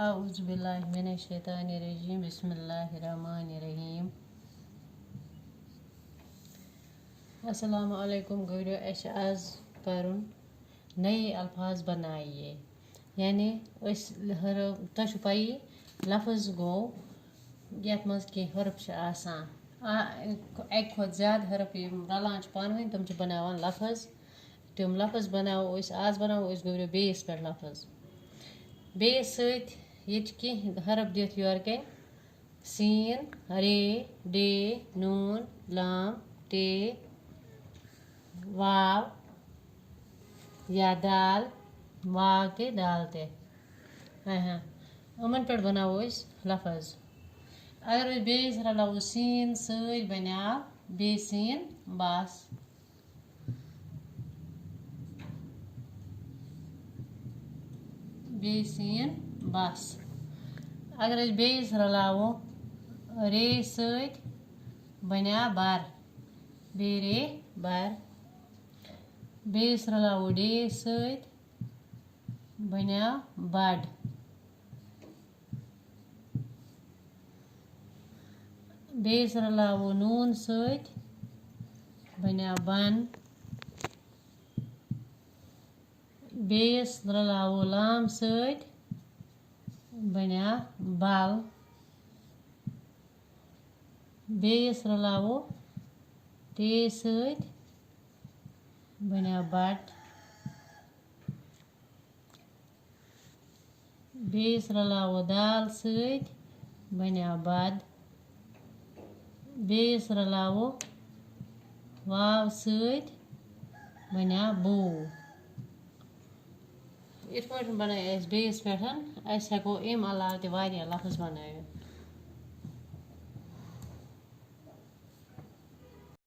औज़ु बिल्लाहि मिनश शैतानिर रजीम बिस्मिल्लाहिर रहमानिर रहीम। अस्सलामु अलैकुम गुरु अश आज परन नए अल्फाज बनाइए यानी तुम पई लफ्ज़ गो यथ मज कह हरफ एक खुद ज्यादा हरफ रलान पान तुम बनावान लफ्ज़ तम लफ्ज़ बनावो आज बनावो गुरु बेस पे लफ्ज़ बेस सत हरफ दित योर के सीन रे डे नून लाम टे वाव या दाल वाव ते दाल ते उमन पे बनावो लफ्ज़ अगर बेस रलावो सीन सत बनाव बे सीन बस बे सीन बस अगर बेस रलावो रे सत बना बर बे रे बर बेस रलावो डे सत बना बड बेस रलावो नून सत बना बन बेस रलावो लाम सत बना बल बेस रलावो टे सत बना बट बेस रलावो दाल सत बना बद बेस रलावो वाव सत बना बो इत पे बनाए बेस पे हेको अम अलाव ते लफ्ज़ बनाए।